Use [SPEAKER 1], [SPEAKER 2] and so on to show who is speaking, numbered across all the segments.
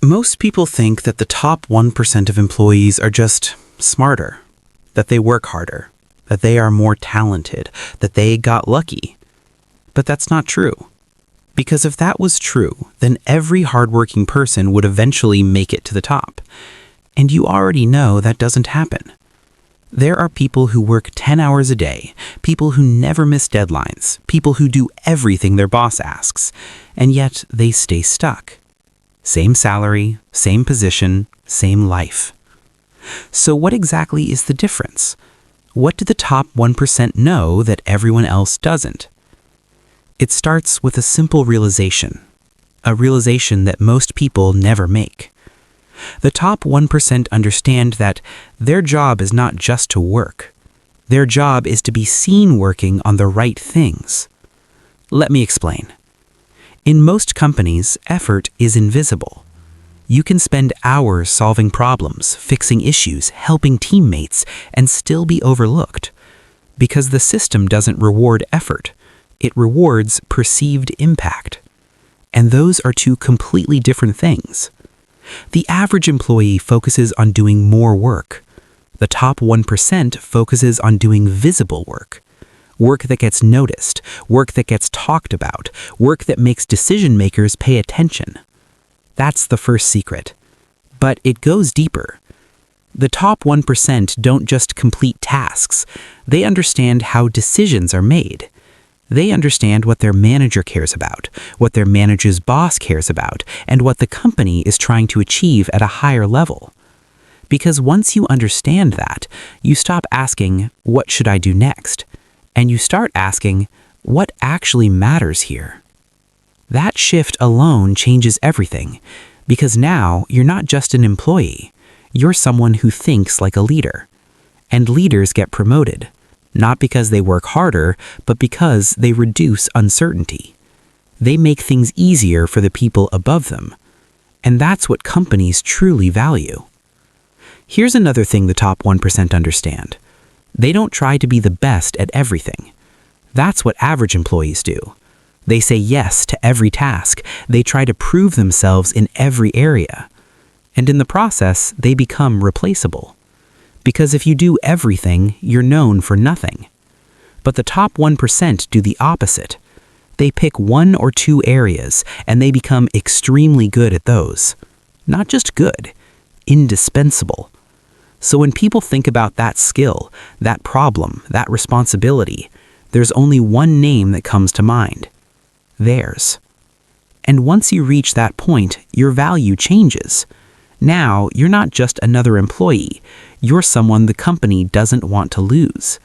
[SPEAKER 1] Most people think that the top 1% of employees are just smarter, that they work harder, that they are more talented, that they got lucky. But that's not true. Because if that was true, then every hardworking person would eventually make it to the top. And you already know that doesn't happen. There are people who work 10 hours a day, people who never miss deadlines, people who do everything their boss asks, and yet they stay stuck. Same salary, same position, same life. So what exactly is the difference? What do the top 1% know that everyone else doesn't? It starts with a simple realization, a realization that most people never make. The top 1% understand that their job is not just to work. Their job is to be seen working on the right things. Let me explain. In most companies, effort is invisible. You can spend hours solving problems, fixing issues, helping teammates, and still be overlooked. Because the system doesn't reward effort. It rewards perceived impact. And those are two completely different things. The average employee focuses on doing more work. The top 1% focuses on doing visible work. Work that gets noticed, work that gets talked about, work that makes decision makers pay attention. That's the first secret. But it goes deeper. The top 1% don't just complete tasks. They understand how decisions are made. They understand what their manager cares about, what their manager's boss cares about, and what the company is trying to achieve at a higher level. Because once you understand that, you stop asking, "What should I do next?" And you start asking, "What actually matters here?" That shift alone changes everything, because now you're not just an employee, you're someone who thinks like a leader. And leaders get promoted, not because they work harder, but because they reduce uncertainty. They make things easier for the people above them. And that's what companies truly value. Here's another thing the top 1% understand. They don't try to be the best at everything. That's what average employees do. They say yes to every task. They try to prove themselves in every area. And in the process, they become replaceable. Because if you do everything, you're known for nothing. But the top 1% do the opposite. They pick one or two areas, and they become extremely good at those. Not just good, indispensable. So when people think about that skill, that problem, that responsibility, there's only one name that comes to mind: theirs. And once you reach that point, your value changes. Now, you're not just another employee, you're someone the company doesn't want to lose.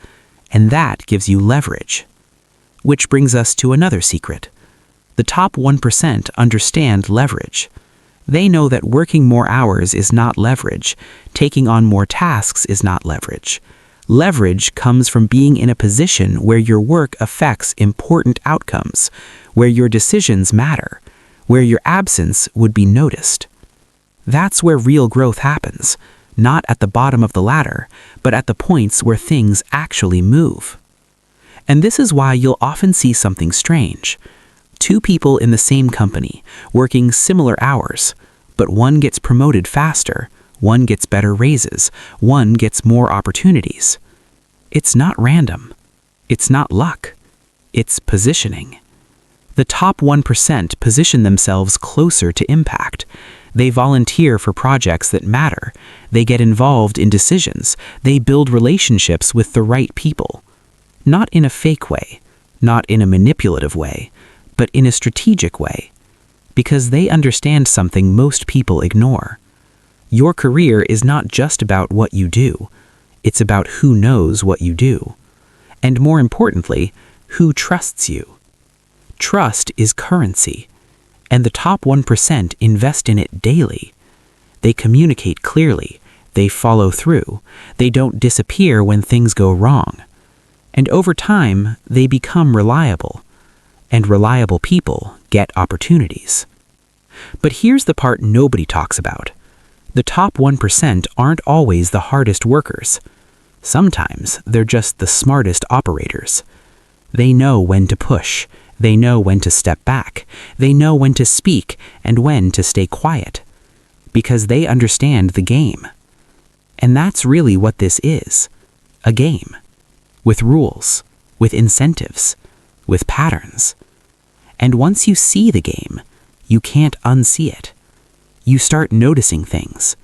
[SPEAKER 1] And that gives you leverage. Which brings us to another secret. The top 1% understand leverage. They know that working more hours is not leverage. Taking on more tasks is not leverage. Leverage comes from being in a position where your work affects important outcomes, where your decisions matter, where your absence would be noticed. That's where real growth happens, not at the bottom of the ladder, but at the points where things actually move. And this is why you'll often see something strange. Two people in the same company, working similar hours, but one gets promoted faster, one gets better raises, one gets more opportunities. It's not random. It's not luck. It's positioning. The top 1% position themselves closer to impact. They volunteer for projects that matter. They get involved in decisions. They build relationships with the right people. Not in a fake way, not in a manipulative way, but in a strategic way. Because they understand something most people ignore. Your career is not just about what you do. It's about who knows what you do. And more importantly, who trusts you. Trust is currency. And the top 1% invest in it daily. They communicate clearly. They follow through. They don't disappear when things go wrong. And over time, they become reliable. And reliable people get opportunities. But here's the part nobody talks about. The top 1% aren't always the hardest workers. Sometimes they're just the smartest operators. They know when to push. They know when to step back. They know when to speak and when to stay quiet. because they understand the game. And that's really what this is, a game, with rules, with incentives, with patterns. And once you see the game, you can't unsee it. You start noticing things.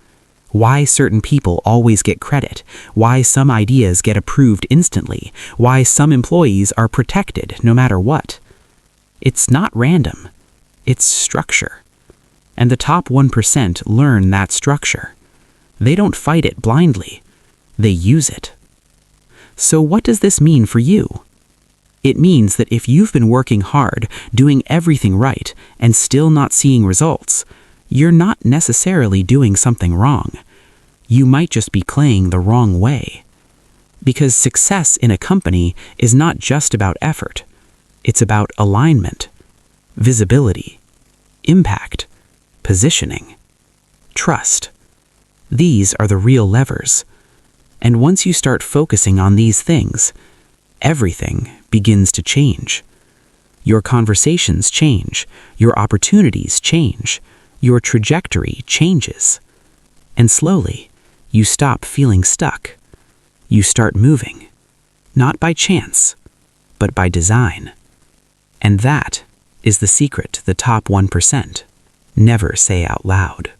[SPEAKER 1] Why certain people always get credit, why some ideas get approved instantly, why some employees are protected no matter what. It's not random, it's structure. And the top 1% learn that structure. They don't fight it blindly, they use it. So what does this mean for you? It means that if you've been working hard, doing everything right, and still not seeing results, you're not necessarily doing something wrong. You might just be playing the wrong way. Because success in a company is not just about effort. It's about alignment, visibility, impact, positioning, trust. These are the real levers. And once you start focusing on these things, everything begins to change. Your conversations change, your opportunities change, your trajectory changes. And slowly, you stop feeling stuck. You start moving, not by chance, but by design. And that is the secret the top 1% never say out loud.